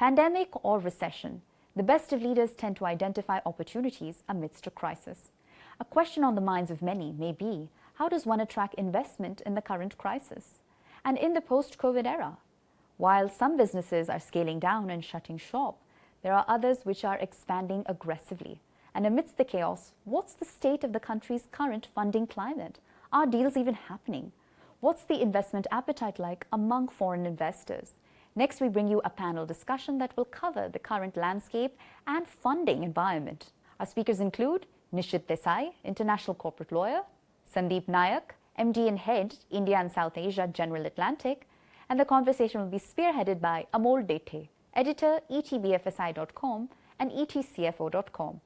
Pandemic or recession, the best of leaders tend to identify opportunities amidst a crisis. A question on the minds of many may be, how does one attract investment in the current crisis? And in the post-COVID era, while some businesses are scaling down and shutting shop, there are others which are expanding aggressively. And amidst the chaos, what's the state of the country's current funding climate? Are deals even happening? What's the investment appetite like among foreign investors? Next, we bring you a panel discussion that will cover the current landscape and funding environment. Our speakers include Nishith Desai, international corporate lawyer, Sandeep Naik, MD and Head, India and South Asia, General Atlantic, and the conversation will be spearheaded by Amol Dethe, editor, etbfsi.com and etcfo.com.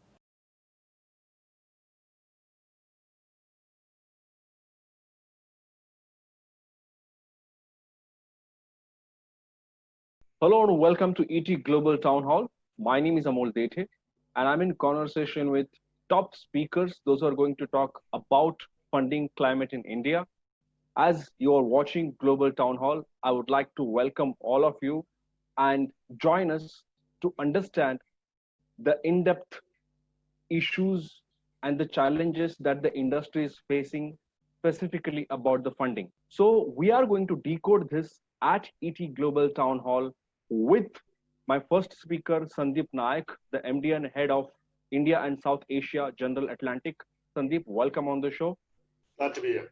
Hello and welcome to ET Global Town Hall. My name is Amol Dethe and I'm in conversation with top speakers, those who are going to talk about funding climate in India. As you are watching Global Town Hall, I would like to welcome all of you and join us to understand the in-depth issues and the challenges that the industry is facing specifically about the funding. So we are going to decode this at ET Global Town Hall with my first speaker, Sandeep Naik, the MD and Head of India and South Asia, General Atlantic. Sandeep, welcome on the show. Glad to be here.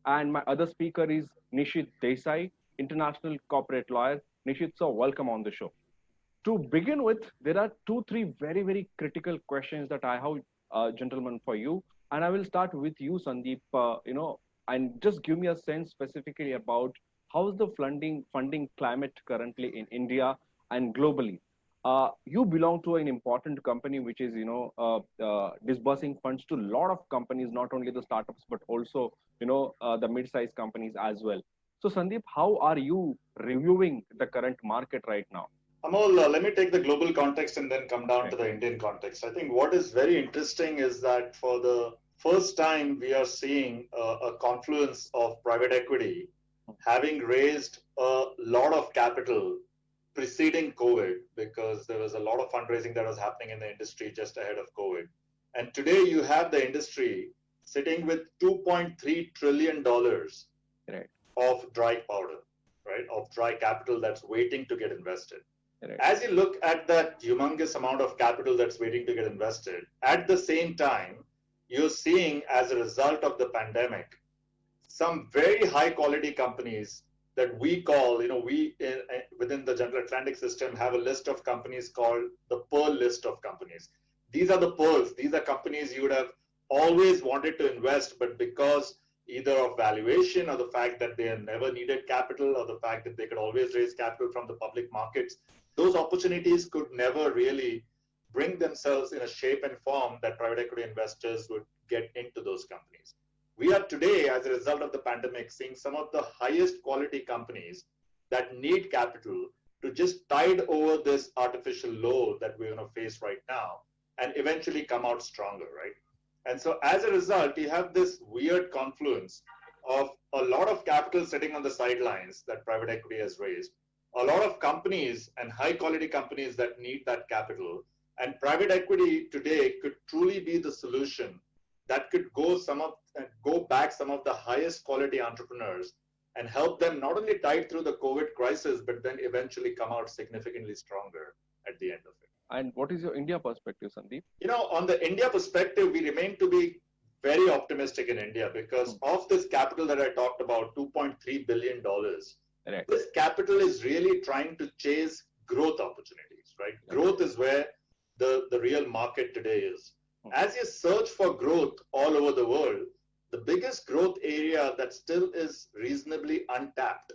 And my other speaker is Nishith Desai, international corporate lawyer. Nishith, sir, welcome on the show. To begin with, there are three very critical questions that I have, gentlemen, for you. And I will start with you, Sandeep, and just give me a sense specifically about how's the funding climate currently in India and globally. You belong to an important company which is, disbursing funds to a lot of companies, not only the startups, but also, the mid-sized companies as well. So, Sandeep, how are you reviewing the current market right now? Amol, let me take the global context and then come down to the Indian context. I think what is very interesting is that for the first time, we are seeing a confluence of private equity having raised a lot of capital preceding COVID, because there was a lot of fundraising that was happening in the industry just ahead of COVID. And today you have the industry sitting with $2.3 trillion of dry powder, right? Of dry capital that's waiting to get invested. Right. As you look at that humongous amount of capital that's waiting to get invested, at the same time, you're seeing, as a result of the pandemic, some very high quality companies that we call, we within the General Atlantic system have a list of companies called the Pearl list of companies. These are the pearls. These are companies you would have always wanted to invest, but because either of valuation or the fact that they have never needed capital or the fact that they could always raise capital from the public markets, those opportunities could never really bring themselves in a shape and form that private equity investors would get into those companies. We are today, as a result of the pandemic, seeing some of the highest quality companies that need capital to just tide over this artificial low that we're going to face right now and eventually come out stronger, right? And so as a result, you have this weird confluence of a lot of capital sitting on the sidelines that private equity has raised, a lot of companies and high quality companies that need that capital, and private equity today could truly be the solution that could go back some of the highest quality entrepreneurs and help them not only tide through the COVID crisis, but then eventually come out significantly stronger at the end of it. And what is your India perspective, Sandeep? On the India perspective, we remain to be very optimistic in India because of this capital that I talked about, $2.3 billion. Right. This capital is really trying to chase growth opportunities, right? Right. Growth is where the real market today is. As you search for growth all over the world, the biggest growth area that still is reasonably untapped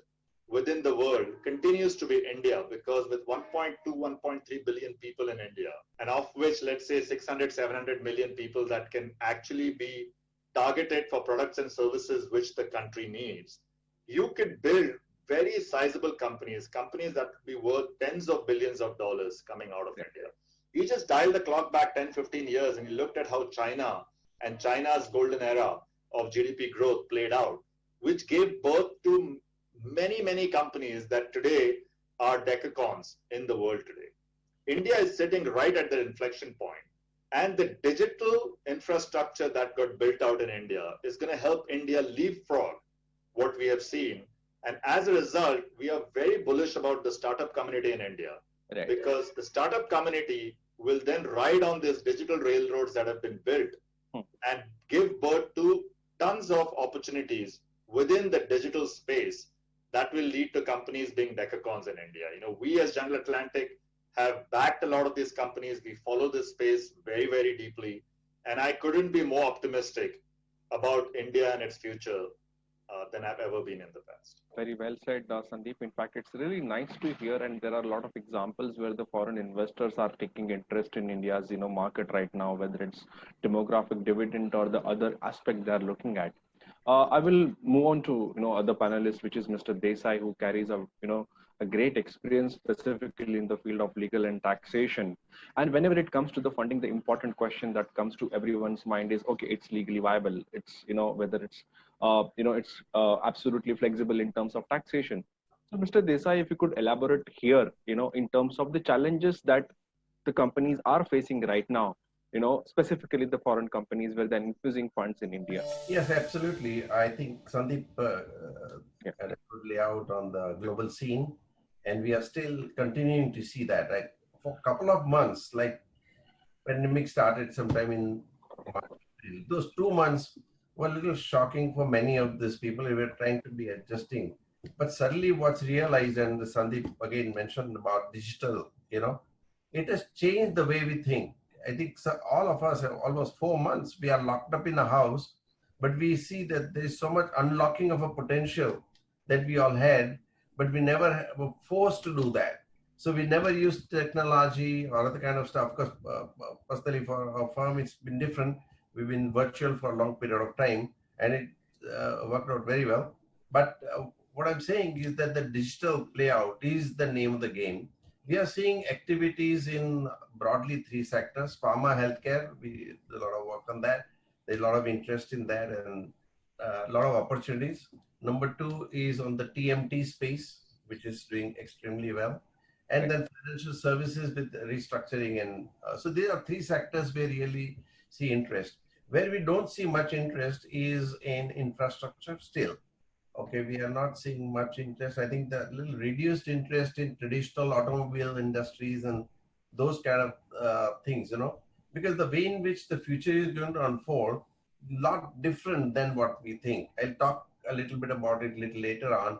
within the world continues to be India, because with 1.2, 1.3 billion people in India, and of which, let's say 600, 700 million people that can actually be targeted for products and services which the country needs, you could build very sizable companies that could be worth tens of billions of dollars coming out of India. You just dial the clock back 10, 15 years and you looked at how China and China's golden era of GDP growth played out, which gave birth to many companies that today are decacons in the world today. India is sitting right at the inflection point, and the digital infrastructure that got built out in India is going to help India leapfrog what we have seen. And as a result, we are very bullish about the startup community in India, Right. because the startup community will then ride on these digital railroads that have been built and give birth to tons of opportunities within the digital space that will lead to companies being decacons in India. We as General Atlantic have backed a lot of these companies. We follow this space very, very deeply. And I couldn't be more optimistic about India and its future than I've ever been in the past. Very well said, Sandeep. In fact, it's really nice to hear, and there are a lot of examples where the foreign investors are taking interest in India's, market right now, whether it's demographic dividend or the other aspect they are looking at. I will move on to other panelist, which is Mr. Desai, who carries a great experience specifically in the field of legal and taxation. And whenever it comes to the funding, the important question that comes to everyone's mind is, okay, it's legally viable. It's whether it's it's absolutely flexible in terms of taxation. So, Mr. Desai, if you could elaborate here, in terms of the challenges that the companies are facing right now, specifically the foreign companies where they're infusing funds in India. Yes, absolutely. I think Sandeep had a good layout on the global scene, and we are still continuing to see that. Right? For a couple of months, like pandemic started sometime in March, those 2 months were a little shocking for many of these people. We were trying to be adjusting. But suddenly what's realized, and Sandeep again mentioned about digital, it has changed the way we think. I think all of us have almost 4 months, we are locked up in a house, but we see that there is so much unlocking of a potential that we all had, but we never were forced to do that. So we never used technology or other kind of stuff, because personally for our firm, it's been different. We've been virtual for a long period of time, and it worked out very well. But what I'm saying is that the digital play out is the name of the game. We are seeing activities in broadly 3 sectors: pharma, healthcare. We do a lot of work on that. There's a lot of interest in that, and a lot of opportunities. Number 2 is on the TMT space, which is doing extremely well. And then financial services with restructuring. And so there are 3 sectors where we really see interest. Where we don't see much interest is in infrastructure still. Okay, we are not seeing much interest. I think the little reduced interest in traditional automobile industries and those kind of things, because the way in which the future is going to unfold, lot different than what we think. I'll talk a little bit about it a little later on.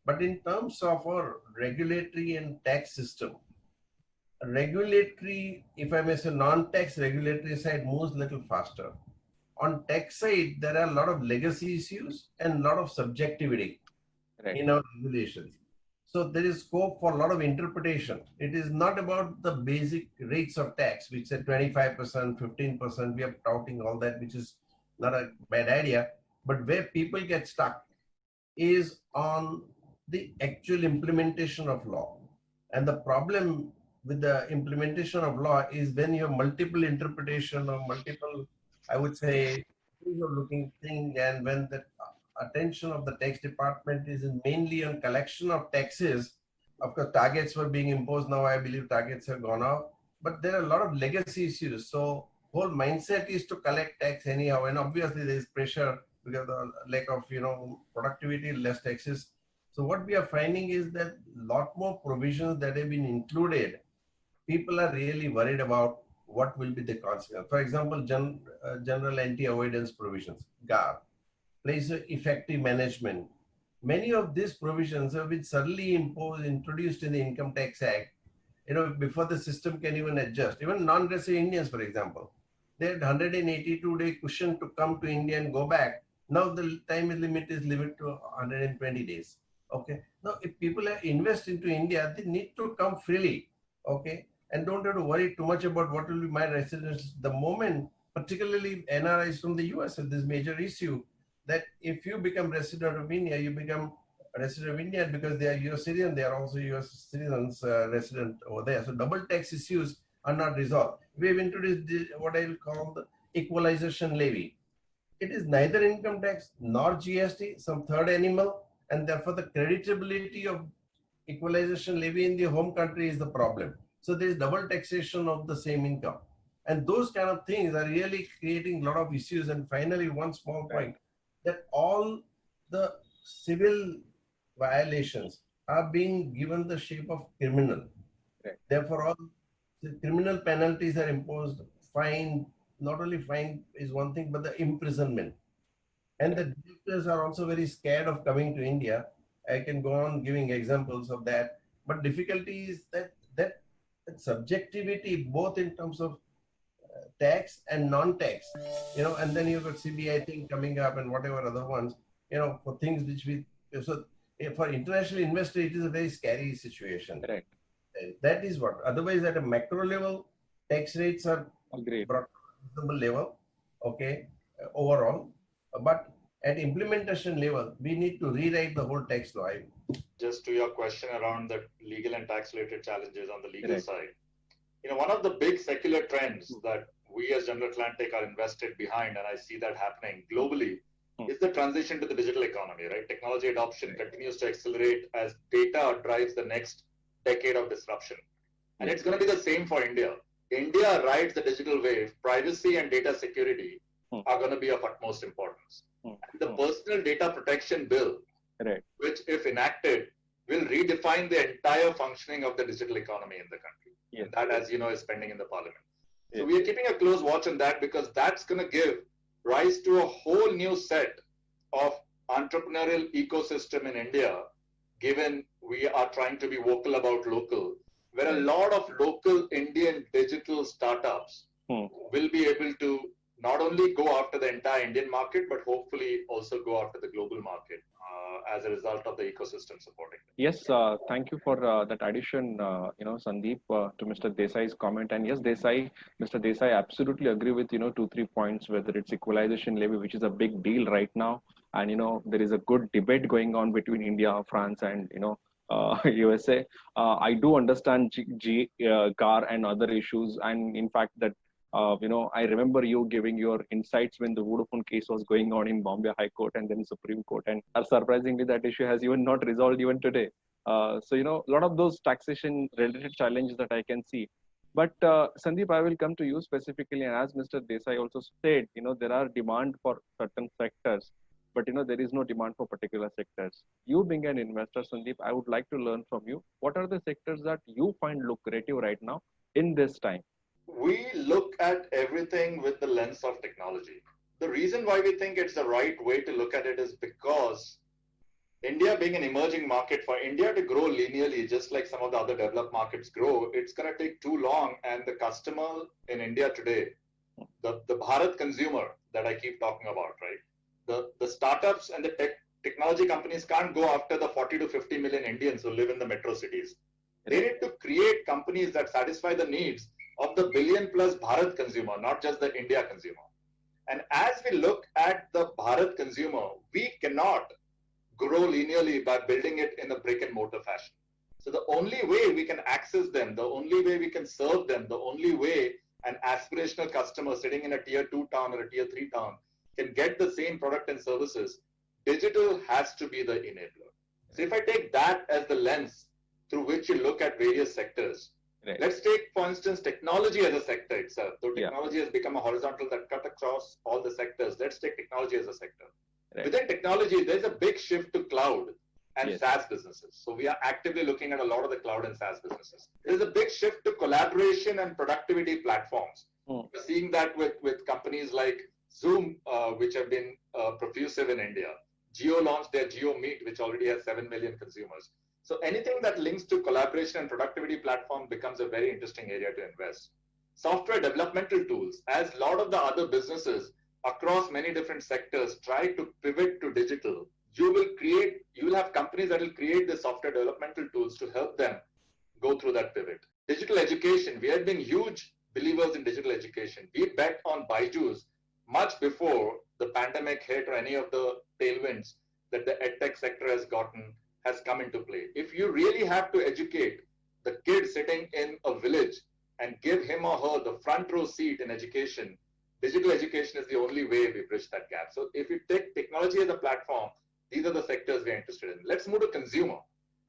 But in terms of our regulatory and tax system, regulatory, if I may say, non-tax regulatory side moves a little faster. On tax side, there are a lot of legacy issues and a lot of subjectivity in our regulations. So there is scope for a lot of interpretation. It is not about the basic rates of tax, which are 25%, 15%. We are touting all that, which is not a bad idea. But where people get stuck is on the actual implementation of law. And the problem with the implementation of law is when you have multiple interpretation or multiple, I would say, looking thing, and when the attention of the tax department is mainly on collection of taxes. Of course, targets were being imposed. Now I believe targets have gone up, but there are a lot of legacy issues. So whole mindset is to collect tax anyhow, and obviously there is pressure because of the lack of productivity, less taxes. So what we are finding is that a lot more provisions that have been included, people are really worried about what will be the consequence. For example, general anti-avoidance provisions, GAR, place of effective management. Many of these provisions have been suddenly introduced in the Income Tax Act, before the system can even adjust. Even non-resident Indians, for example, they had 182-day cushion to come to India and go back. Now the time limit is limited to 120 days. Okay. Now, if people invest into India, they need to come freely. Okay. And don't have to worry too much about what will be my residence. The moment, particularly NRIs from the US, have this major issue that if you become resident of India, you become a resident of India because they are US citizens. They are also US citizens resident over there. So double tax issues are not resolved. We have introduced what I will call the equalization levy. It is neither income tax nor GST, some third animal, and therefore the creditability of equalization levy in the home country is the problem. So there is double taxation of the same income. And those kind of things are really creating a lot of issues. And finally, one small point, that all the civil violations are being given the shape of criminal. Therefore, all the criminal penalties are imposed, fine, not only fine is one thing, but the imprisonment. And the directors are also very scared of coming to India. I can go on giving examples of that. But difficulty is that subjectivity, both in terms of tax and non-tax, and then you've got CBI thing coming up and whatever other ones, for things which so for international investor, it is a very scary situation. Right. That is what. Otherwise, at a macro level, tax rates are brought to a reasonable level, okay, overall. But at implementation level, we need to rewrite the whole tax law. Just to your question around the legal and tax related challenges on the legal side, one of the big secular trends that we as General Atlantic are invested behind, and I see that happening globally, is the transition to the digital economy, right? Technology adoption continues to accelerate as data drives the next decade of disruption. And it's going to be the same for India. India rides the digital wave. Privacy and data security are going to be of utmost importance. And the Personal Data Protection Bill, which if enacted, will redefine the entire functioning of the digital economy in the country. And that, as you know, is pending in the parliament. So we are keeping a close watch on that, because that's going to give rise to a whole new set of entrepreneurial ecosystem in India, given we are trying to be vocal about local, where a lot of local Indian digital startups will be able to not only go after the entire Indian market, but hopefully also go after the global market as a result of the ecosystem supporting it. Yes, thank you for that addition, Sandeep, to Mr. Desai's comment. And yes, Mr. Desai, absolutely agree with, 2-3 points, whether it's equalization levy, which is a big deal right now. And, there is a good debate going on between India, France, and, USA. I do understand GAR and other issues. And in fact, that I remember you giving your insights when the Vodafone case was going on in Bombay High Court and then Supreme Court. And surprisingly, that issue has even not resolved even today. So, a lot of those taxation related challenges that I can see. But Sandeep, I will come to you specifically. And as Mr. Desai also said, there are demand for certain sectors, but, there is no demand for particular sectors. You being an investor, Sandeep, I would like to learn from you. What are the sectors that you find lucrative right now in this time? We look at everything with the lens of technology. The reason why we think it's the right way to look at it is because India being an emerging market, for India to grow linearly, just like some of the other developed markets grow, it's going to take too long. And the customer in India today, the Bharat consumer that I keep talking about, right? The startups and the technology companies can't go after the 40 to 50 million Indians who live in the metro cities. They need to create companies that satisfy the needs of the billion plus Bharat consumer, not just the India consumer. And as we look at the Bharat consumer, we cannot grow linearly by building it in a brick and mortar fashion. So the only way we can access them, the only way we can serve them, the only way an aspirational customer sitting in a tier 2 town or a tier 3 town can get the same product and services, digital has to be the enabler. So if I take that as the lens through which you look at various sectors, let's take, for instance, technology as a sector itself. Though technology has become a horizontal that cut across all the sectors, let's take technology as a sector. Within technology, there's a big shift to cloud and SaaS businesses. So we are actively looking at a lot of the cloud and SaaS businesses. There's a big shift to collaboration and productivity platforms. We're seeing that with companies like Zoom, which have been profusive in India. Jio launched their Jio Meet, which already has 7 million consumers. So anything that links to collaboration and productivity platform becomes a very interesting area to invest. Software developmental tools, as a lot of the other businesses across many different sectors try to pivot to digital, you will have companies that will create the software developmental tools to help them go through that pivot. Digital education, we have been huge believers in digital education. We bet on Byju's much before the pandemic hit or any of the tailwinds that the edtech sector has come into play. If you really have to educate the kid sitting in a village and give him or her the front row seat in education, digital education is the only way we bridge that gap. So if you take technology as a platform, these are the sectors we're interested in. Let's move to consumer,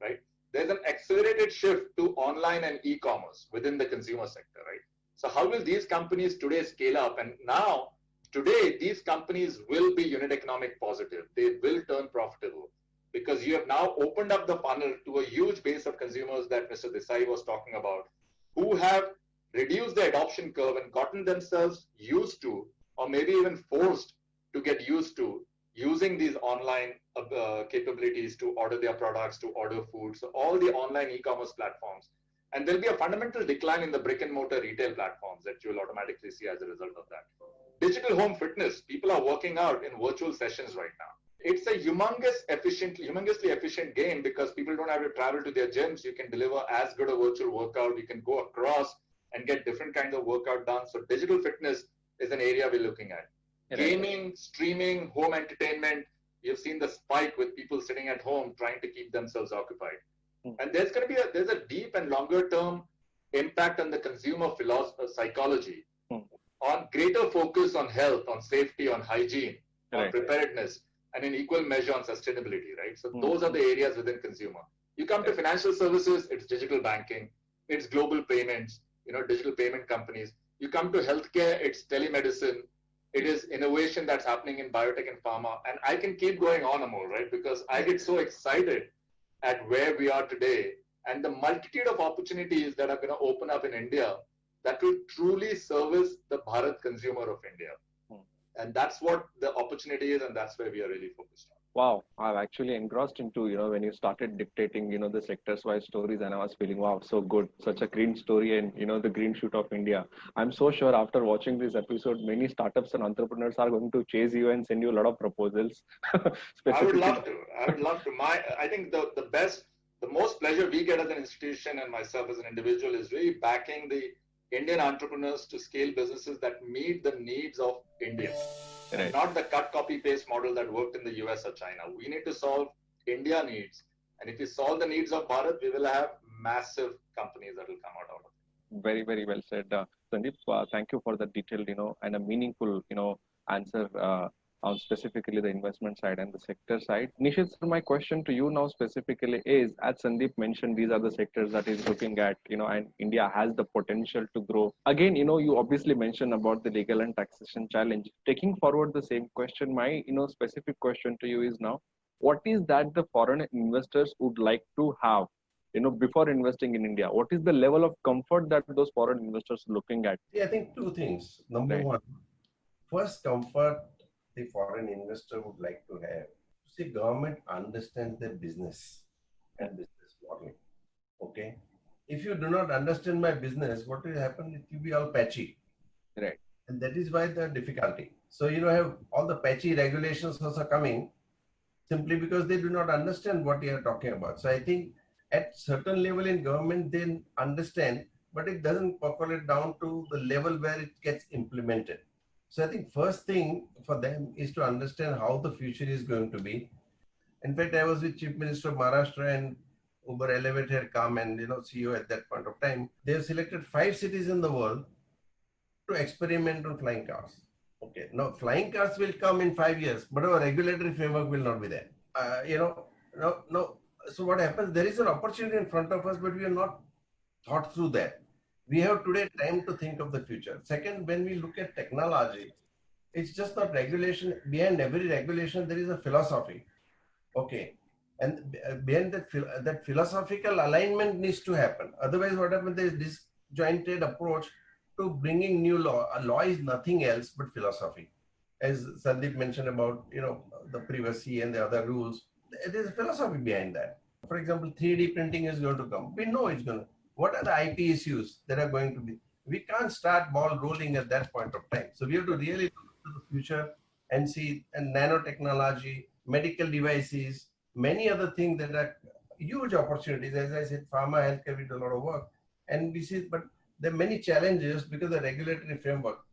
right? there's an accelerated shift to online and e-commerce within the consumer sector, right? So how will these companies today scale up? And now, today, these companies will be unit economic positive. They will turn profitable because you have now opened up the funnel to a huge base of consumers that Mr. Desai was talking about, who have reduced the adoption curve and gotten themselves used to, or maybe even forced to get used to, using these online capabilities to order their products, to order food. So all the online e-commerce platforms. And there'll be a fundamental decline in the brick and mortar retail platforms that you'll automatically see as a result of that. Digital home fitness, people are working out in virtual sessions right now. It's a humongously efficient game because people don't have to travel to their gyms. You can deliver as good a virtual workout. You can go across and get different kinds of workout done. So digital fitness is an area we're looking at. Gaming, streaming, home entertainment. You've seen the spike with people sitting at home trying to keep themselves occupied. And there's a deep and longer term impact on the consumer psychology, on greater focus on health, on safety, on hygiene, on preparedness, and in equal measure on sustainability, right? So those are the areas within consumer. You come to financial services, it's digital banking, it's global payments, digital payment companies. You come to healthcare, it's telemedicine, it is innovation that's happening in biotech and pharma. And I can keep going on, Amol, right? Because I get so excited at where we are today and the multitude of opportunities that are going to open up in India that will truly service the Bharat consumer of India. And that's what the opportunity is, and that's where we are really focused on. Wow, I've actually engrossed into, when you started dictating, the sectors-wise stories, and I was feeling, wow, so good, such a green story and, the green shoot of India. I'm so sure after watching this episode, many startups and entrepreneurs are going to chase you and send you a lot of proposals. I would love to. I think the most pleasure we get as an institution and myself as an individual is really backing the Indian entrepreneurs to scale businesses that meet the needs of India. Right. Not the cut, copy, paste model that worked in the US or China. We need to solve India needs. And if we solve the needs of Bharat, we will have massive companies that will come out of it. Very, very well said. Sandeep, thank you for the detailed, and a meaningful, answer on specifically the investment side and the sector side. Nishith, my question to you now specifically is, as Sandeep mentioned, these are the sectors that he's looking at, and India has the potential to grow. Again, you obviously mentioned about the legal and taxation challenge. Taking forward the same question, my, specific question to you is now, what is that the foreign investors would like to have, before investing in India? What is the level of comfort that those foreign investors are looking at? Yeah, I think two things. Number one, first comfort the foreign investor would like to have. See, government understands their business and business model. Okay. If you do not understand my business, what will happen? It will be all patchy. Right. And that is why the difficulty. So, have all the patchy regulations also coming simply because they do not understand what you are talking about. So I think at certain level in government, they understand, but it doesn't percolate down to the level where it gets implemented. So I think first thing for them is to understand how the future is going to be. In fact, I was with Chief Minister of Maharashtra and Uber Elevate had come and, CEO at that point of time. They have selected 5 cities in the world to experiment on flying cars. Okay. Now, flying cars will come in 5 years, but our regulatory framework will not be there. No. So what happens? There is an opportunity in front of us, but we are not thought through that. We have today time to think of the future. Second, when we look at technology, it's just not regulation. Behind every regulation, there is a philosophy. Okay. And behind that philosophical alignment needs to happen. Otherwise, what happens? There is disjointed approach to bringing new law. A law is nothing else but philosophy. As Sandeep mentioned about, the privacy and the other rules, there is a philosophy behind that. For example, 3D printing is going to come. We know it's going to. What are the IP issues that are going to be? We can't start ball rolling at that point of time. So we have to really look to the future and see and nanotechnology, medical devices, many other things that are huge opportunities. As I said, pharma, healthcare, we do a lot of work. And we see, but there are many challenges because the regulatory framework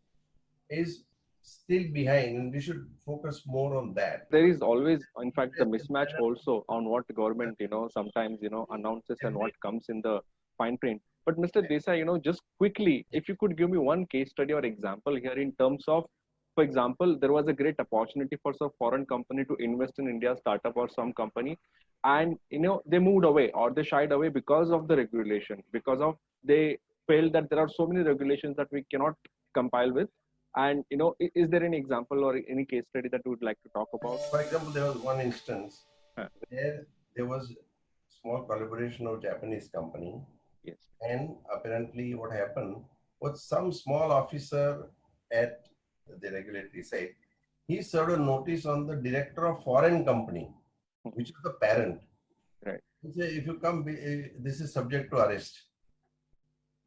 is still behind and we should focus more on that. There is always, in fact, the mismatch also on what government, sometimes, announces and what comes in the fine print. But Mr. Desai, just quickly, if you could give me one case study or example here in terms of For example, there was a great opportunity for some foreign company to invest in India startup or some company, and they moved away or they shied away because of the regulation, because of they felt that there are so many regulations that we cannot compile with. And is there any example or any case study that you would like to talk about? For example, there was one instance Huh. where there was small collaboration of Japanese company, Yes. and apparently what happened was some small officer at the regulatory side, he served a notice on the director of foreign company, which is the parent. Right. He said, if you come, this is subject to arrest.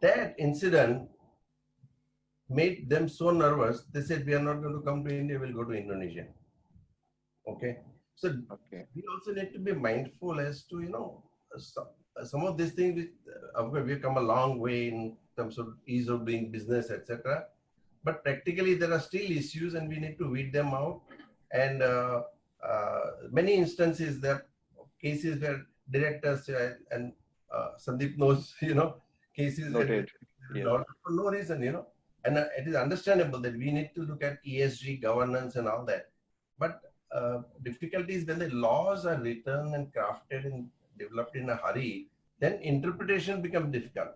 That incident made them so nervous, they said, we are not going to come to India, we'll go to Indonesia. Okay. So we also need to be mindful as to, some of these things, of course, we've come a long way in terms of ease of doing business, etc. But practically, there are still issues and we need to weed them out. And many instances, there are cases where directors and Sandeep knows, cases Noted. for no reason, and it is understandable that we need to look at ESG governance and all that. But difficulties when the laws are written and crafted and developed in a hurry, then interpretation becomes difficult.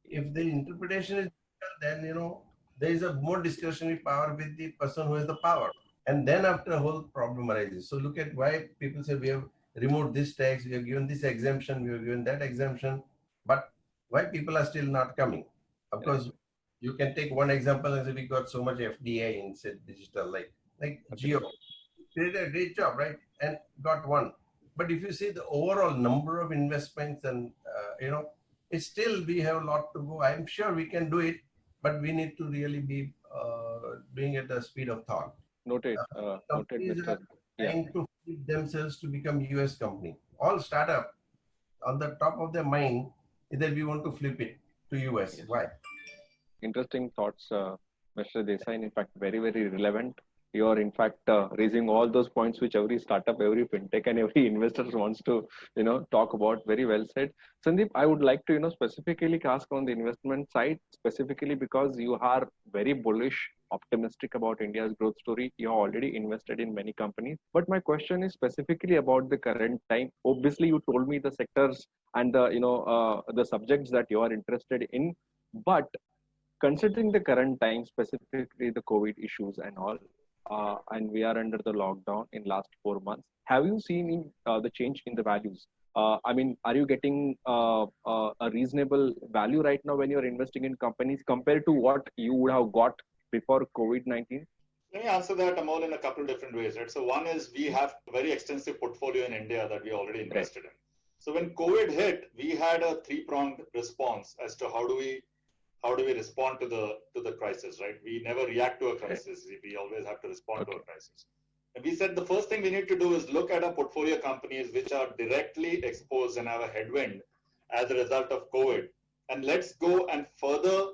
If the interpretation is difficult, then there is a more discretionary power with the person who has the power. And then after a whole problem arises. So look at why people say we have removed this tax, we have given this exemption, we have given that exemption, but why people are still not coming? Of course, you can take one example and say we got so much FDI in digital, like Geo. Did a great job, right? And got one. But if you see the overall number of investments and, it's still, we have a lot to go. I'm sure we can do it, but we need to really be doing it at the speed of thought. Noted. Companies Mr. are trying to fit themselves to become US company. All startup, on the top of their mind, is that we want to flip it to US. Yes. Why? Interesting thoughts, Mr. Desai. In fact, very, very relevant. You are in fact raising all those points which every startup, every fintech, and every investor wants to talk about. Very well said, Sandeep. I would like to specifically ask on the investment side, specifically because you are very bullish, optimistic about India's growth story. You have already invested in many companies, but my question is specifically about the current time. Obviously, you told me the sectors and the subjects that you are interested in, but considering the current time, specifically the COVID issues and all, and we are under the lockdown in last 4 months, have you seen the change in the values? I mean, are you getting a reasonable value right now when you're investing in companies compared to what you would have got before COVID-19? Let me answer that, Amol, in a couple of different ways, right? So one is we have a very extensive portfolio in India that we already invested in. So when COVID hit, we had a three-pronged response as to how do we respond to the crisis, right? We never react to a crisis. We always have to respond to a crisis. And we said the first thing we need to do is look at our portfolio companies which are directly exposed and have a headwind as a result of COVID. And let's go and further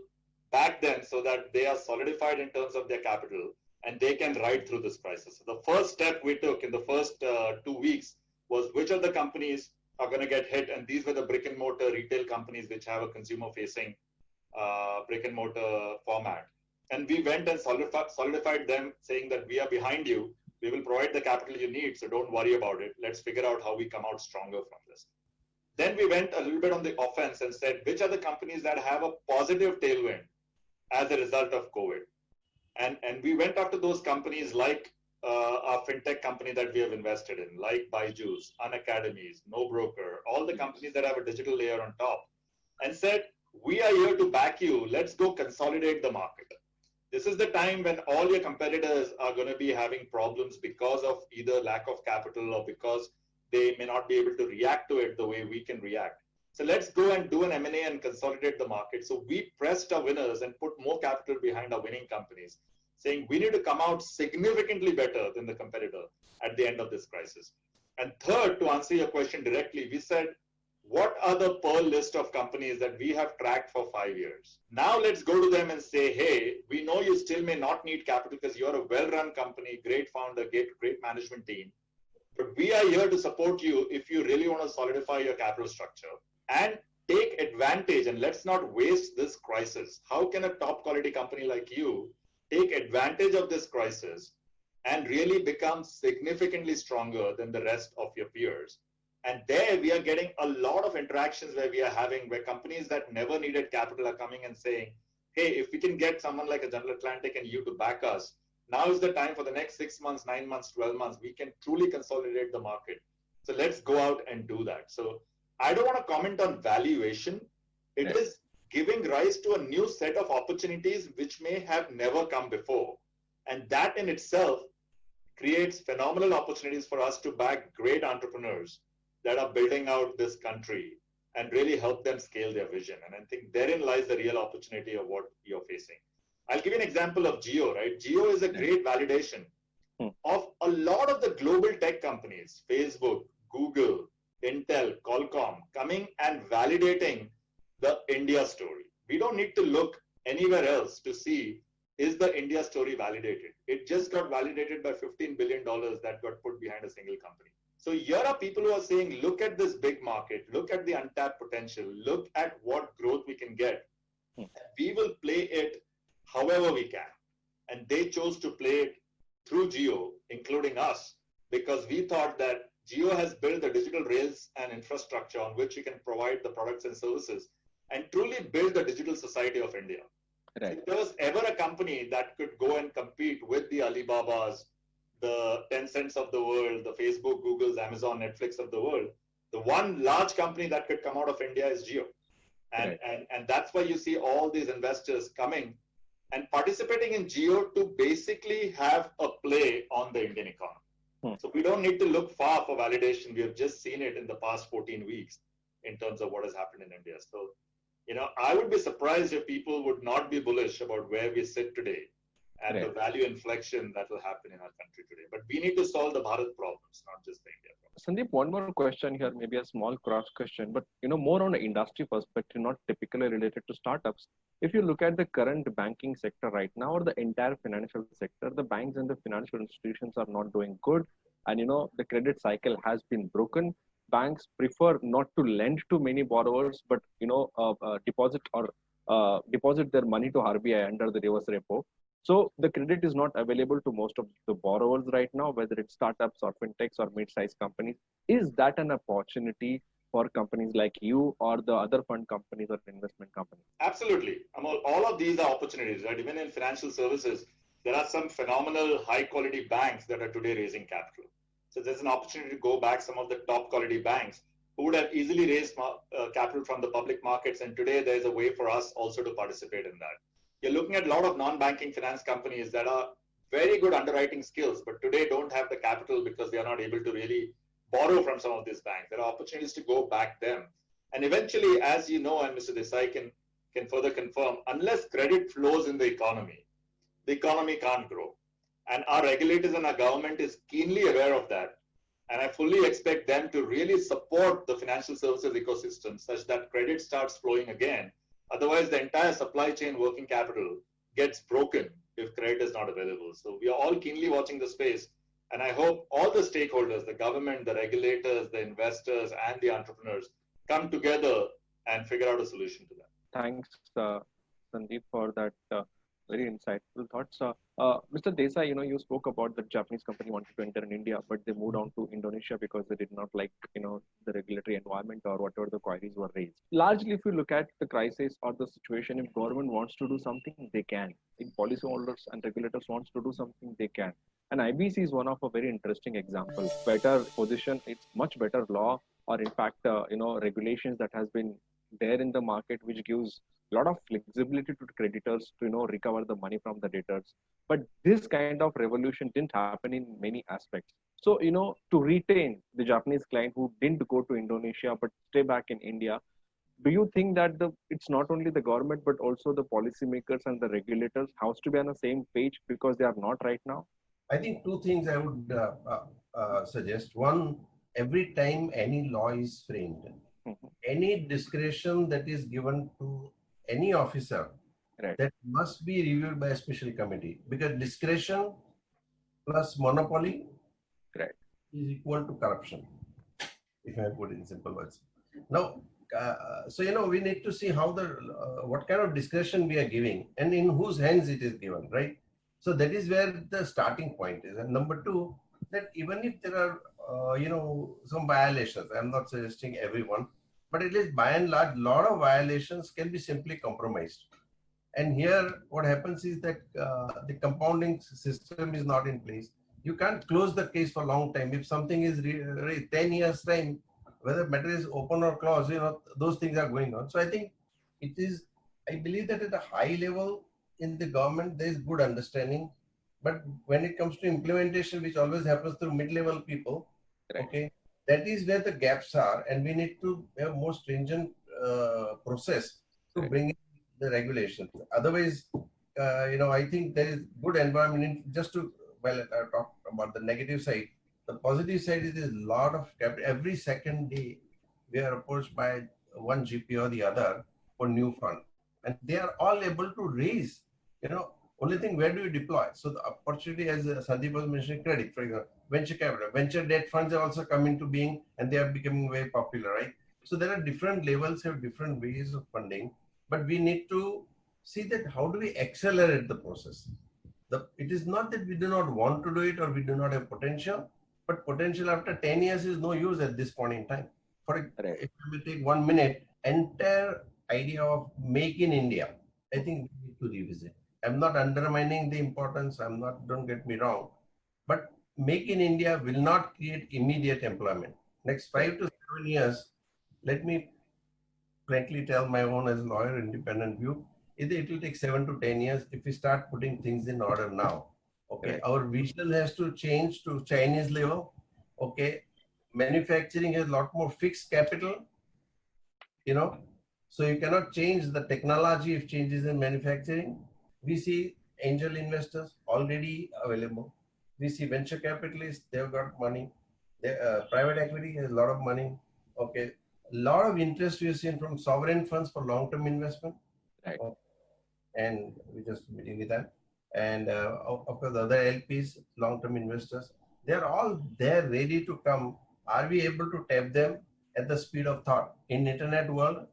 back them so that they are solidified in terms of their capital and they can ride through this crisis. So the first step we took in the first 2 weeks was which of the companies are going to get hit. And these were the brick and mortar retail companies which have a consumer facing brick and mortar format. And we went and solidified them, saying that we are behind you. We will provide the capital you need, so don't worry about it. Let's figure out how we come out stronger from this. Then we went a little bit on the offense and said, which are the companies that have a positive tailwind as a result of COVID? And we went after those companies like our fintech company that we have invested in, like Byju's, Unacademy's, NoBroker, all the companies that have a digital layer on top, and said, we are here to back you. Let's go consolidate the market. This is the time when all your competitors are going to be having problems because of either lack of capital or because they may not be able to react to it the way we can react. So let's go and do an M&A and consolidate the market. So we pressed our winners and put more capital behind our winning companies, saying we need to come out significantly better than the competitor at the end of this crisis. And third, to answer your question directly, we said, what are the pearl list of companies that we have tracked for 5 years? Now let's go to them and say, hey, we know you still may not need capital because you're a well-run company, great founder, great management team. But we are here to support you if you really want to solidify your capital structure and take advantage. And let's not waste this crisis. How can a top quality company like you take advantage of this crisis and really become significantly stronger than the rest of your peers. And there we are getting a lot of interactions where companies that never needed capital are coming and saying, hey, if we can get someone like a General Atlantic and you to back us, now is the time for the next 6 months, 9 months, 12 months, we can truly consolidate the market. So let's go out and do that. So I don't want to comment on valuation. It is giving rise to a new set of opportunities which may have never come before. And that in itself creates phenomenal opportunities for us to back great entrepreneurs that are building out this country and really help them scale their vision. And I think therein lies the real opportunity of what you're facing. I'll give you an example of Jio, right? Jio is a great validation of a lot of the global tech companies, Facebook, Google, Intel, Qualcomm, coming and validating the India story. We don't need to look anywhere else to see, is the India story validated? It just got validated by $15 billion that got put behind a single company. So here are people who are saying, look at this big market, look at the untapped potential, look at what growth we can get. We will play it however we can. And they chose to play it through Jio, including us, because we thought that Jio has built the digital rails and infrastructure on which we can provide the products and services and truly build the digital society of India. Right. If there was ever a company that could go and compete with the Alibabas, the Tencents of the world, the Facebook, Google's, Amazon, Netflix of the world, the one large company that could come out of India is Jio. And, right. and that's why you see all these investors coming and participating in Jio to basically have a play on the Indian economy. So we don't need to look far for validation. We have just seen it in the past 14 weeks in terms of what has happened in India. So, I would be surprised if people would not be bullish about where we sit today and the value inflection that will happen in our country today. But we need to solve the Bharat problems, not just the India problems. Sandeep, one more question here, maybe a small cross question, but more on an industry perspective, not typically related to startups. If you look at the current banking sector right now, or the entire financial sector, the banks and the financial institutions are not doing good. And the credit cycle has been broken. Banks prefer not to lend to many borrowers, but deposit their money to RBI under the reverse repo. So the credit is not available to most of the borrowers right now, whether it's startups or fintechs or mid-sized companies. Is that an opportunity for companies like you or the other fund companies or investment companies? Absolutely. All of these are opportunities, right? Even in financial services, there are some phenomenal high-quality banks that are today raising capital. So there's an opportunity to go back some of the top-quality banks who would have easily raised capital from the public markets. And today there's a way for us also to participate in that. You're looking at a lot of non-banking finance companies that are very good underwriting skills, but today don't have the capital because they are not able to really borrow from some of these banks. There are opportunities to go back them. And eventually, as you know, and Mr. Desai can further confirm, unless credit flows in the economy can't grow. And our regulators and our government is keenly aware of that. And I fully expect them to really support the financial services ecosystem such that credit starts flowing again. Otherwise, the entire supply chain working capital gets broken if credit is not available. So we are all keenly watching the space. And I hope all the stakeholders, the government, the regulators, the investors, and the entrepreneurs come together and figure out a solution to that. Thanks, Sandeep, for that very insightful thoughts. Mr. Desai, you spoke about the Japanese company wanted to enter in India, but they moved on to Indonesia because they did not like, the regulatory environment or whatever the queries were raised. Largely, if you look at the crisis or the situation, if government wants to do something, they can. If policyholders and regulators wants to do something, they can. And IBC is one of a very interesting example. Better position, it's much better law, or in fact, regulations that has been there in the market, which gives a lot of flexibility to creditors to recover the money from the debtors. But this kind of revolution didn't happen in many aspects. So to retain the Japanese client who didn't go to Indonesia but stay back in India, do you think that it's not only the government but also the policymakers and the regulators has to be on the same page because they are not right now? I think two things I would suggest. One, every time any law is framed, any discretion that is given to any officer, that must be reviewed by a special committee, because discretion plus monopoly is equal to corruption, if I put it in simple words. Now, so we need to see how what kind of discretion we are giving and in whose hands it is given, right? So that is where the starting point is. And number two, that even if there are, some violations, I'm not suggesting everyone, but at least by and large, lot of violations can be simply compromised. And here, what happens is that the compounding system is not in place. You can't close the case for a long time. If something is 10 years time, whether matter is open or closed, those things are going on. So I think it is, I believe that at a high level in the government, there is good understanding. But when it comes to implementation, which always happens through mid-level people, Right. okay, that is where the gaps are. And we need to have more stringent process to Right. bring in the regulations. Otherwise, I think there is good environment. Just to, talk about the negative side, the positive side is there's a lot of capital. Every second day, we are approached by one GP or the other for new fund. And they are all able to raise, only thing, where do you deploy? So the opportunity, as Sandeep was mentioning, credit, for example, venture capital, venture debt funds are also coming to being, and they are becoming very popular, right? So there are different levels, have different ways of funding, but we need to see that how do we accelerate the process. It is not that we do not want to do it or we do not have potential, but potential after 10 years is no use at this point in time. Right. If we will take 1 minute, entire idea of make in India, I think we need to revisit. I'm not undermining the importance. Don't get me wrong, but make in India will not create immediate employment. Next 5 to 7 years, let me frankly tell my own as lawyer independent view, either it will take 7 to 10 years if we start putting things in order now. Okay, Right. our vision has to change to Chinese level. Okay, manufacturing has a lot more fixed capital, so you cannot change the technology if changes in manufacturing. We see angel investors already available. We see venture capitalists, they've got money. Private equity has a lot of money. Okay, a lot of interest we've seen from sovereign funds for long-term investment. Right. And we just meeting with them. And of course, the other LPs, long-term investors, they're all there ready to come. Are we able to tap them at the speed of thought? In internet world,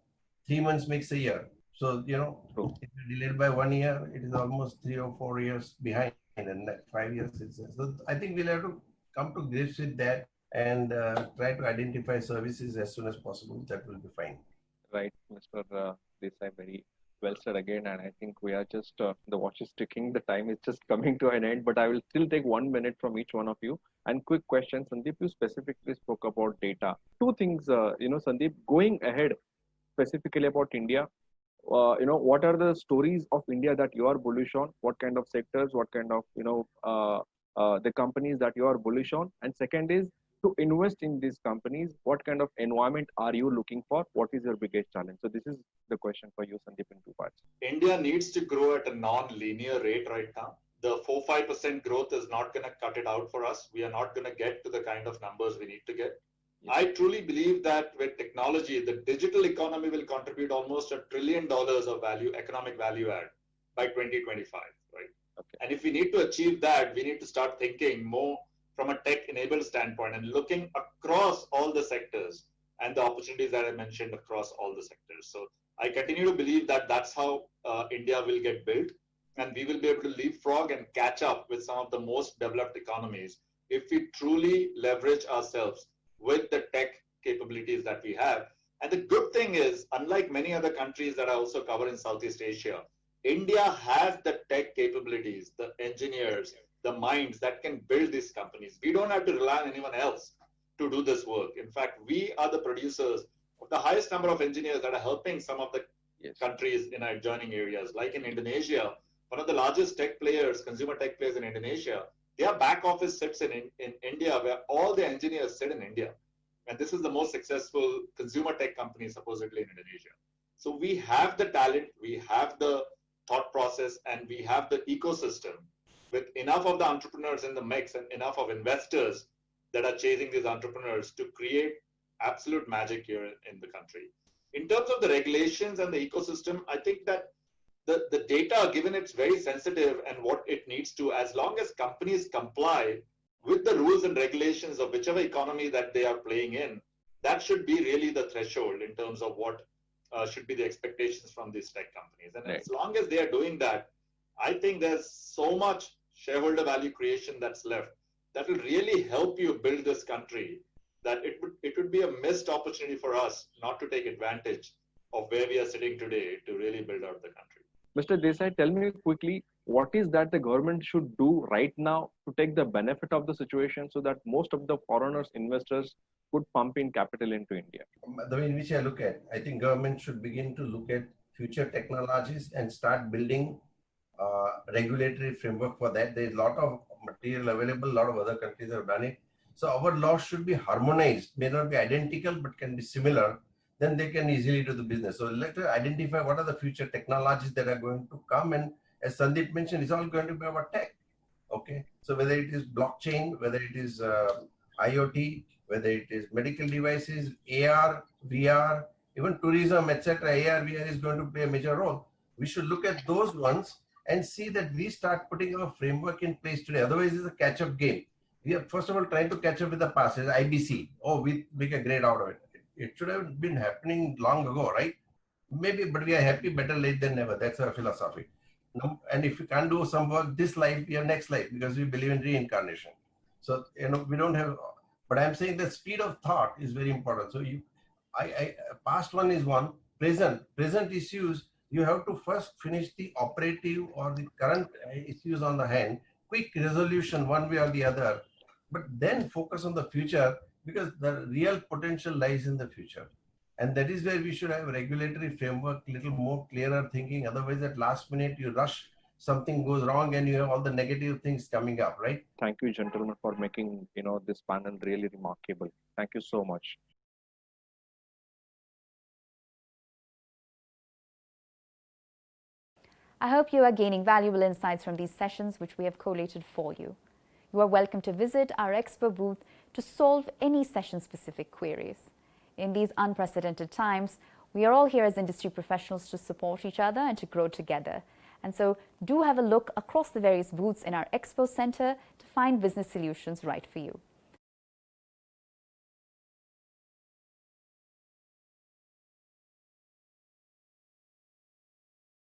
3 months makes a year. So, True. if you delayed by 1 year, it is almost 3 or 4 years behind. And that 5 years, so I think we'll have to come to grips with that and try to identify services as soon as possible. That will be fine. Right, Mr. Desai, very well said again. And I think we are just, the watch is ticking, the time is just coming to an end, but I will still take 1 minute from each one of you. And quick question, Sandeep, you specifically spoke about data. Two things, Sandeep, going ahead specifically about India, what are the stories of India that you are bullish on? What kind of sectors, what kind of, the companies that you are bullish on? And second is, to invest in these companies, what kind of environment are you looking for? What is your biggest challenge? So this is the question for you, Sandeep, in two parts. India needs to grow at a non-linear rate right now. The 4-5% growth is not going to cut it out for us. We are not going to get to the kind of numbers we need to get. Yes. I truly believe that with technology, the digital economy will contribute almost $1 trillion of value, economic value add by 2025, right? Okay. And if we need to achieve that, we need to start thinking more from a tech-enabled standpoint and looking across all the sectors and the opportunities that I mentioned across all the sectors. So I continue to believe that that's how India will get built, and we will be able to leapfrog and catch up with some of the most developed economies if we truly leverage ourselves with the tech capabilities that we have. And the good thing is, unlike many other countries that I also cover in Southeast Asia, India has the tech capabilities, the engineers, the minds that can build these companies. We don't have to rely on anyone else to do this work. In fact, we are the producers of the highest number of engineers that are helping some of the countries in our adjoining areas. Like in Indonesia, one of the largest tech players, consumer tech players in Indonesia, their back office sits in India, where all the engineers sit in India. And this is the most successful consumer tech company supposedly in Indonesia. So we have the talent, we have the thought process, and we have the ecosystem with enough of the entrepreneurs in the mix and enough of investors that are chasing these entrepreneurs to create absolute magic here in the country. In terms of the regulations and the ecosystem, I think that the data, given it's very sensitive and what it needs to, as long as companies comply with the rules and regulations of whichever economy that they are playing in, that should be really the threshold in terms of what should be the expectations from these tech companies. And as long as they are doing that, I think there's so much shareholder value creation that's left that will really help you build this country, that it would be a missed opportunity for us not to take advantage of where we are sitting today to really build out the country. Mr. Desai, tell me quickly, what is that the government should do right now to take the benefit of the situation so that most of the foreigners, investors could pump in capital into India? The way in which I look at, I think government should begin to look at future technologies and start building regulatory framework for that. There is a lot of material available, a lot of other countries have done it. So our laws should be harmonized, may not be identical, but can be similar. Then they can easily do the business. So let's identify what are the future technologies that are going to come. And as Sandeep mentioned, it's all going to be about tech. Okay. So whether it is blockchain, whether it is IoT, whether it is medical devices, AR, VR, even tourism, etc., AR, VR is going to play a major role. We should look at those ones and see that we start putting our framework in place today. Otherwise, it's a catch-up game. We are first of all trying to catch up with the past. As IBC, oh, we make a grade out of it. It should have been happening long ago, right? Maybe, but we are happy, better late than never. That's our philosophy. And if we can't do some work this life, we have next life, because we believe in reincarnation. So we don't have. But I'm saying the speed of thought is very important. So past one is one. Present issues, you have to first finish the operative or the current issues on the hand, quick resolution one way or the other, but then focus on the future, because the real potential lies in the future. And that is where we should have a regulatory framework, little more clearer thinking. Otherwise, at last minute, you rush, something goes wrong, and you have all the negative things coming up, right? Thank you, gentlemen, for making this panel really remarkable. Thank you so much. I hope you are gaining valuable insights from these sessions which we have collated for you. You are welcome to visit our expo booth to solve any session-specific queries. In these unprecedented times, we are all here as industry professionals to support each other and to grow together. And so do have a look across the various booths in our expo center to find business solutions right for you.